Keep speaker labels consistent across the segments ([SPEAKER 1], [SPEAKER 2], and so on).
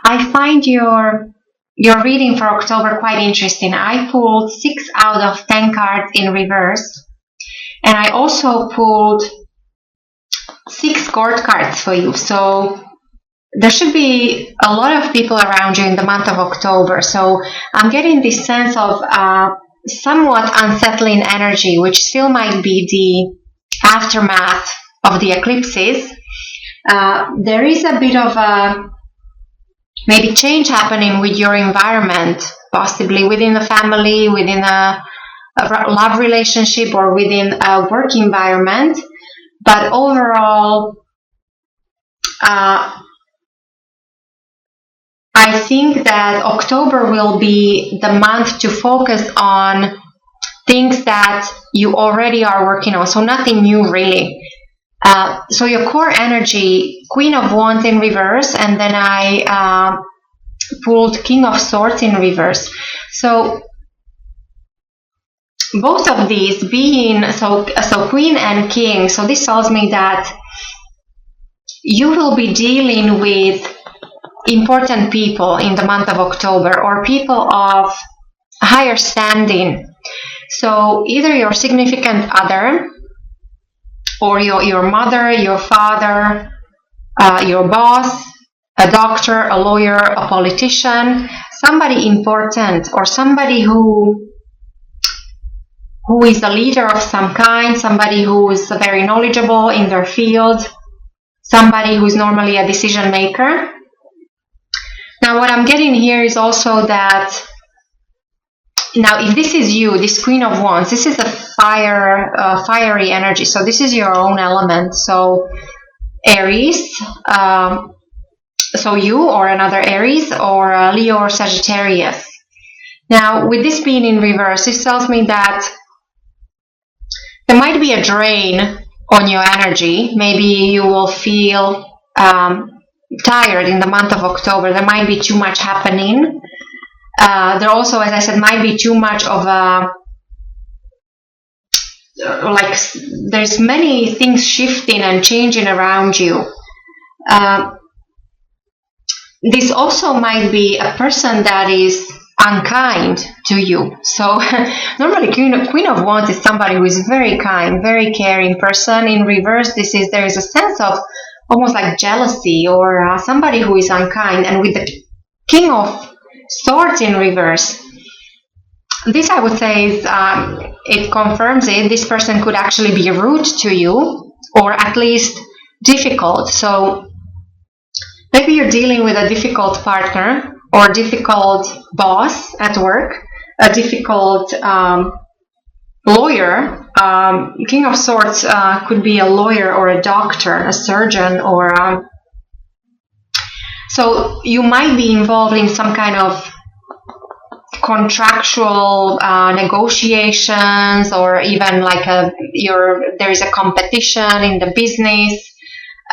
[SPEAKER 1] I find your reading for October quite interesting. I pulled 6 out of 10 cards in reverse, and I also pulled 6 court cards for you. So there should be a lot of people around you in the month of October. So I'm getting this sense of somewhat unsettling energy, which still might be the aftermath of the eclipses. There is a bit of a maybe change happening with your environment, possibly within the family, within a love relationship, or within a work environment. But overall, I think that October will be the month to focus on things that you already are working on. So nothing new really. So your core energy, Queen of Wands in reverse, and then I pulled King of Swords in reverse. So both of these being, so Queen and King, so this tells me that you will be dealing with important people in the month of October, or people of higher standing. So either your significant other, or your mother, your father, your boss, a doctor, a lawyer, a politician, somebody important, or somebody who is a leader of some kind, somebody who is very knowledgeable in their field, somebody who is normally a decision maker. Now what I'm getting here is also that, now if this is you, this Queen of Wands, this is a fiery energy, so this is your own element. So Aries, so you or another Aries, or Leo or Sagittarius. Now with this being in reverse, this tells me that there might be a drain on your energy. Maybe you will feel tired in the month of October. There might be too much happening. There also, as I said, might be too much of a, like, there's many things shifting and changing around you. This also might be a person that is unkind to you. So normally Queen of Wands is somebody who is very kind, very caring person. In reverse, there is a sense of almost like jealousy, or somebody who is unkind. And with the King of Swords in reverse, this I would say is, it confirms it. This person could actually be rude to you, or at least difficult. So maybe you're dealing with a difficult partner, or difficult boss at work, a difficult lawyer. King of Swords could be a lawyer, or a doctor, a surgeon, or so you might be involved in some kind of contractual negotiations, or even like there is a competition in the business.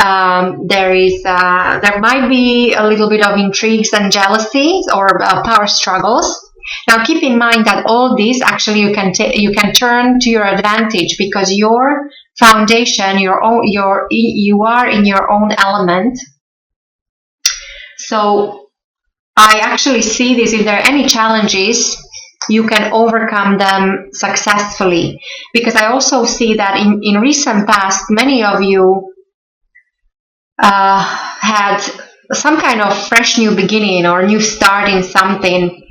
[SPEAKER 1] There might be a little bit of intrigues and jealousies, or power struggles. Now keep in mind that all this actually you can turn to your advantage, because your foundation, you are in your own element. So I actually see this, if there are any challenges, you can overcome them successfully. Because I also see that in recent past, many of you had some kind of fresh new beginning, or new start in something.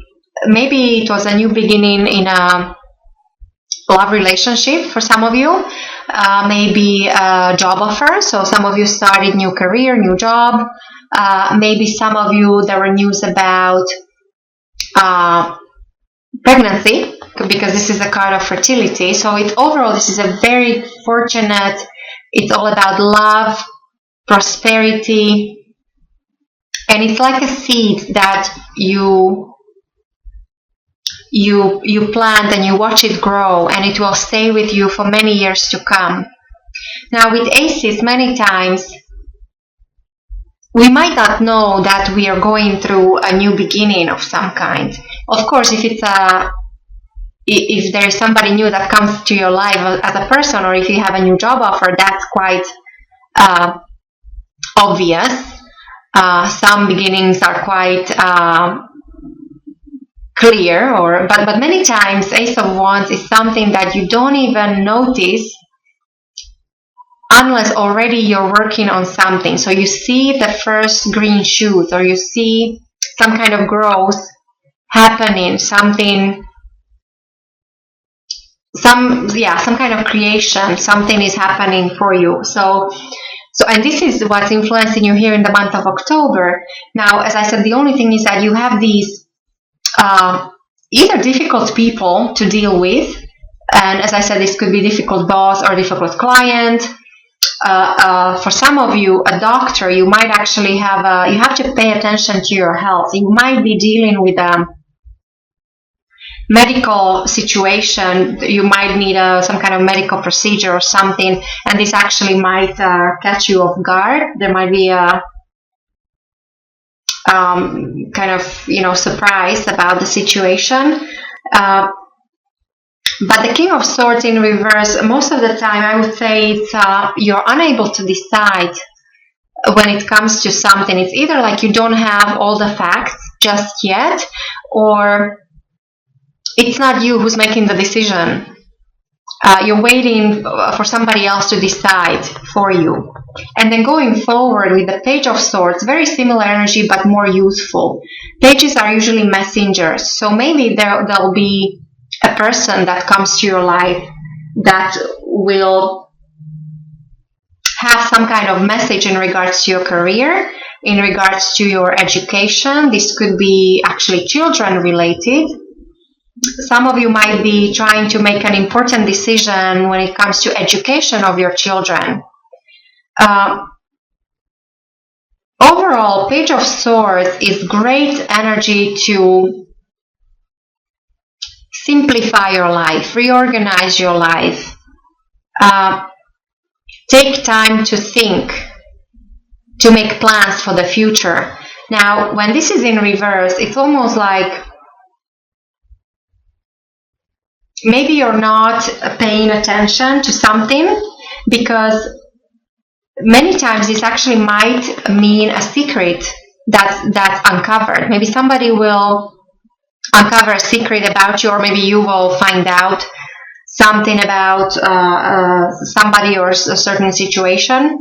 [SPEAKER 1] Maybe it was a new beginning in a love relationship for some of you, maybe a job offer. So some of you started new career, new job. Maybe some of you, there were news about pregnancy, because this is a card of fertility. So overall, this is a very fortunate, it's all about love, prosperity, and it's like a seed that you plant and you watch it grow, and it will stay with you for many years to come. Now with aces, many times we might not know that we are going through a new beginning of some kind. Of course, if there is somebody new that comes to your life as a person, or if you have a new job offer, that's quite obvious. Some beginnings are quite clear, but many times Ace of Wands is something that you don't even notice unless already you're working on something. So you see the first green shoot, or you see some kind of growth happening, some kind of creation, something is happening for you. So and this is what's influencing you here in the month of October. Now, as I said, the only thing is that you have these either difficult people to deal with, and as I said, this could be difficult boss or difficult client. For some of you, a doctor, you might actually you have to pay attention to your health. You might be dealing with a medical situation. You might need some kind of medical procedure or something, and this actually might catch you off guard. There might be a kind of, surprise about the situation. But the King of Swords in reverse, most of the time, I would say it's you're unable to decide when it comes to something. It's either like you don't have all the facts just yet, or it's not you who's making the decision. You're waiting for somebody else to decide for you. And then going forward with the Page of Swords, very similar energy but more youthful. Pages are usually messengers, so maybe there'll be a person that comes to your life that will have some kind of message in regards to your career, in regards to your education. This could be actually children related. Some of you might be trying to make an important decision when it comes to education of your children. Overall, Page of Swords is great energy to simplify your life, reorganize your life, take time to think, to make plans for the future. Now, when this is in reverse, it's almost like maybe you're not paying attention to something, because many times this actually might mean a secret that's uncovered. Maybe somebody will uncover a secret about you, or maybe you will find out something about somebody or a certain situation.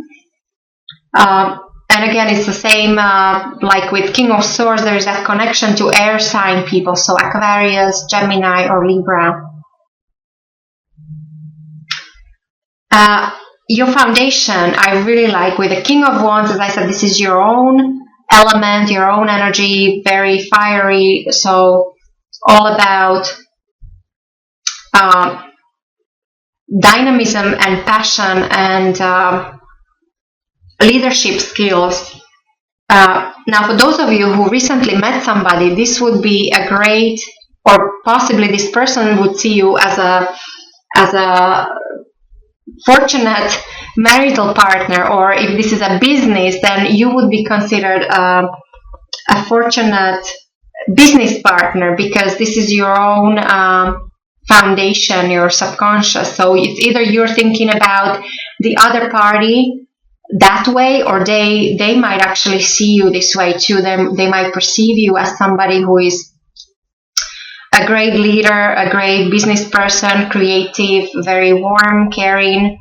[SPEAKER 1] And again, it's the same like with King of Swords. There is that connection to air sign people, so Aquarius, Gemini, or Libra. Your foundation, I really like. With the King of Wands, as I said, this is your own element, your own energy, very fiery, so all about dynamism and passion and leadership skills. Now, for those of you who recently met somebody, this would be a great, or possibly this person would see you as a fortunate marital partner, or if this is a business, then you would be considered a fortunate business partner, because this is your own foundation, your subconscious. So it's either you're thinking about the other party that way, or they might actually see you this way too. They might perceive you as somebody who is a great leader, a great business person, creative, very warm, caring.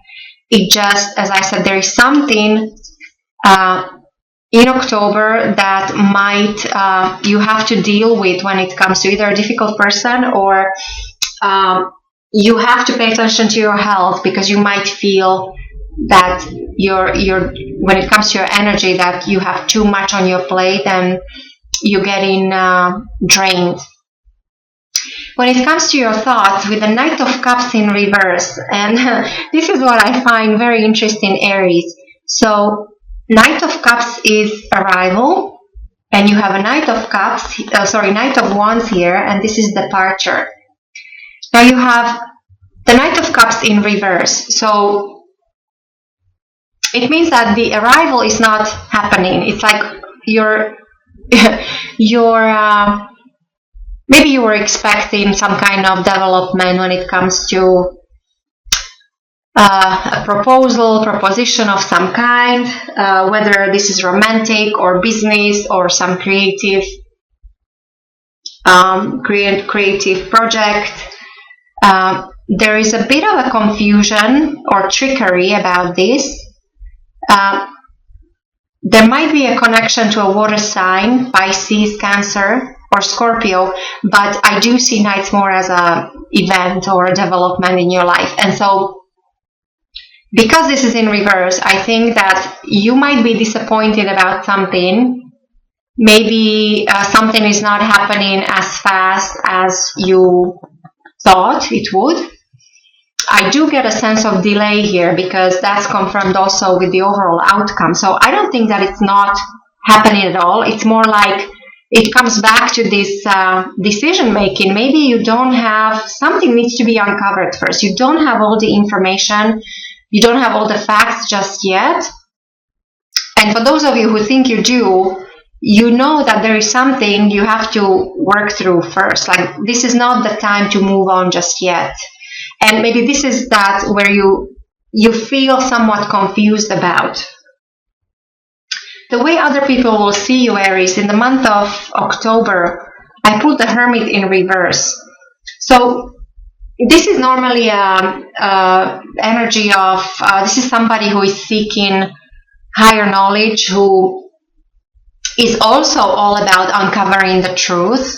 [SPEAKER 1] It just, as I said, there is something in October that might you have to deal with when it comes to either a difficult person, or you have to pay attention to your health, because you might feel that you're when it comes to your energy, that you have too much on your plate and you're getting drained. When it comes to your thoughts, with the Knight of Cups in reverse, and this is what I find very interesting, Aries. So Knight of Cups is arrival, and you have a Knight of Cups, Knight of Wands here, and this is departure. Now you have the Knight of Cups in reverse, so it means that the arrival is not happening. It's like maybe you were expecting some kind of development when it comes to a proposition of some kind, whether this is romantic or business or some creative project. There is a bit of a confusion or trickery about this. There might be a connection to a water sign, Pisces, Cancer, or Scorpio, but I do see nights more as an event or a development in your life. And so, because this is in reverse, I think that you might be disappointed about something. Maybe something is not happening as fast as you thought it would. I do get a sense of delay here because that's confirmed also with the overall outcome. So I don't think that it's not happening at all. It's more like it comes back to this decision making. Maybe you don't have, something needs to be uncovered first. You don't have all the information. You don't have all the facts just yet. And for those of you who think you do, you know that there is something you have to work through first. Like, this is not the time to move on just yet. And maybe this is that where you feel somewhat confused about. The way other people will see you, Aries, in the month of October, I put the Hermit in reverse. So this is normally energy of, this is somebody who is seeking higher knowledge, who is also all about uncovering the truth.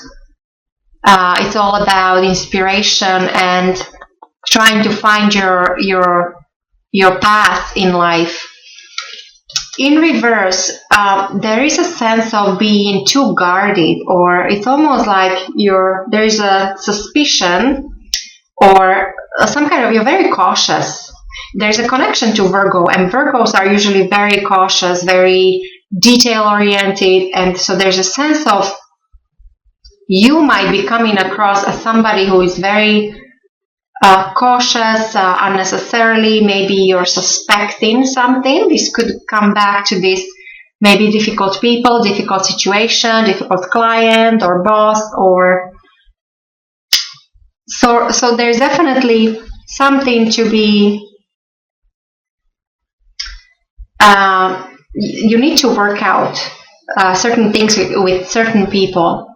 [SPEAKER 1] It's all about inspiration and trying to find your path in life. In reverse, there is a sense of being too guarded, or it's almost like there is a suspicion or some kind of, you're very cautious. There's a connection to Virgo, and Virgos are usually very cautious, very detail-oriented, and so there's a sense of you might be coming across as somebody who is very cautious unnecessarily. Maybe you're suspecting something. This could come back to this maybe difficult people, difficult situation, difficult client or boss, or so there's definitely something to be you need to work out certain things with certain people.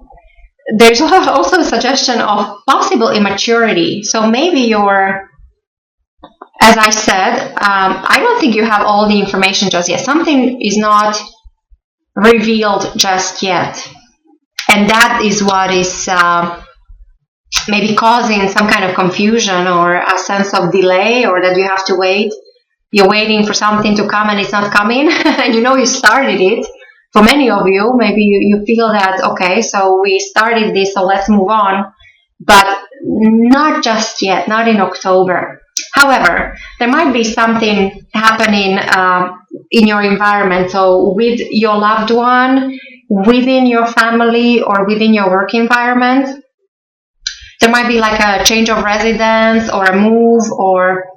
[SPEAKER 1] There's also a suggestion of possible immaturity. So maybe you're, as I said, I don't think you have all the information just yet. Something is not revealed just yet. And that is what is maybe causing some kind of confusion or a sense of delay, or that you have to wait. You're waiting for something to come and it's not coming. And you know you started it. For many of you, maybe you feel that, okay, so we started this, so let's move on. But not just yet, not in October. However, there might be something happening in your environment. So with your loved one, within your family, or within your work environment, there might be like a change of residence or a move or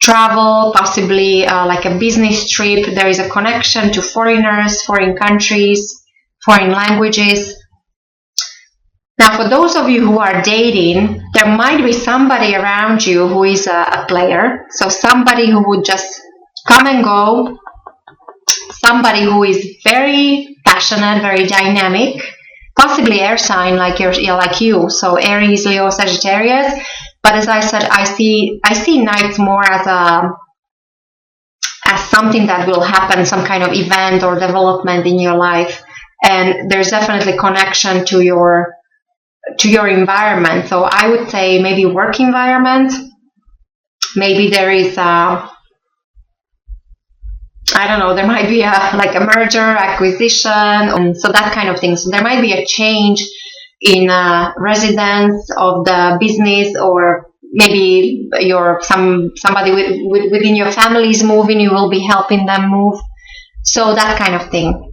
[SPEAKER 1] travel, possibly like a business trip. There is a connection to foreigners, foreign countries, foreign languages. Now, for those of you who are dating, there might be somebody around you who is a player. So somebody who would just come and go, somebody who is very passionate, very dynamic, possibly air sign like you. So Aries, Leo, Sagittarius. But as I said, I see nights more as something that will happen, some kind of event or development in your life, and there's definitely connection to your environment. So I would say maybe work environment. Maybe there is I don't know. There might be like a merger, acquisition, and so that kind of thing. So there might be a change in residence of the business, or maybe somebody within your family is moving, you will be helping them move. So that kind of thing.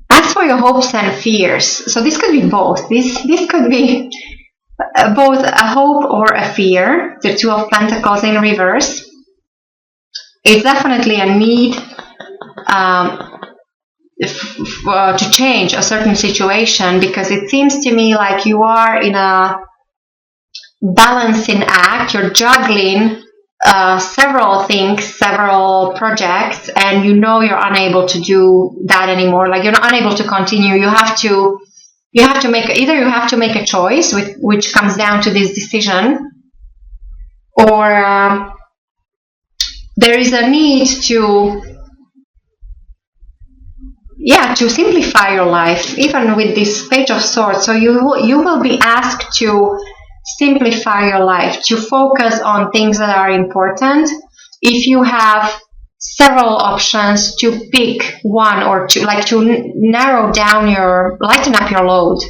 [SPEAKER 1] As for your hopes and fears, so this could be both. This could be both a hope or a fear. The Two of Pentacles in reverse. It's definitely a need to change a certain situation, because it seems to me like you are in a balancing act. You're juggling several things, several projects, and you know you're unable to do that anymore. Like, you're not unable to continue. You have to make a choice, which comes down to this decision, or there is a need to simplify your life, even with this Page of Swords. So you will be asked to simplify your life, to focus on things that are important. If you have several options, to pick one or two, like to lighten up your load.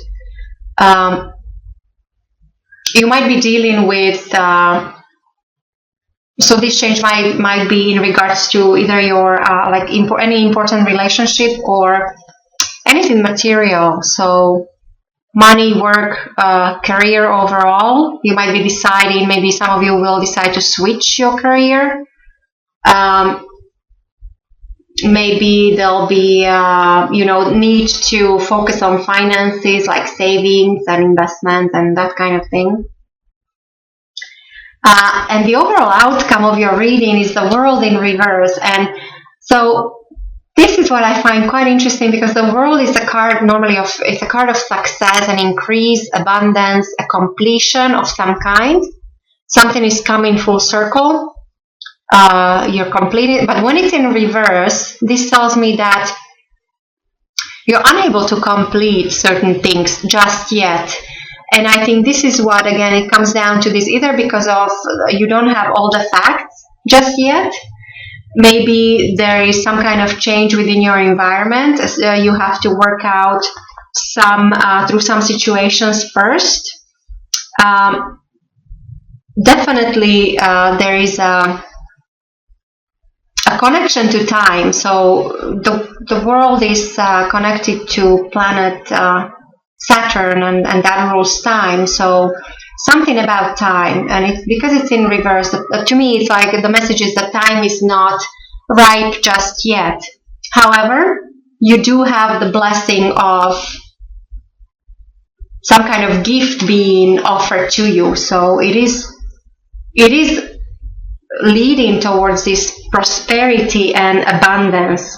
[SPEAKER 1] You might be dealing with, so this change might be in regards to either your any important relationship or anything material. So money, work, career overall. You might be deciding, maybe some of you will decide to switch your career. Maybe there'll be, need to focus on finances, like savings and investments and that kind of thing. And the overall outcome of your reading is the World in reverse. And so this is what I find quite interesting, because the World is a card it's a card of success, an increase, abundance, a completion of some kind. Something is coming full circle. You're completed. But when it's in reverse, this tells me that you're unable to complete certain things just yet. And I think this is what, again, it comes down to this, either because of you don't have all the facts just yet. Maybe there is some kind of change within your environment. You have to work out through some situations first. Definitely, there is a connection to time. So the world is connected to planet Saturn, and that rules time. So something about time, and because it's in reverse, to me it's like the message is that time is not ripe just yet. However, you do have the blessing of some kind of gift being offered to you. So it is leading towards this prosperity and abundance.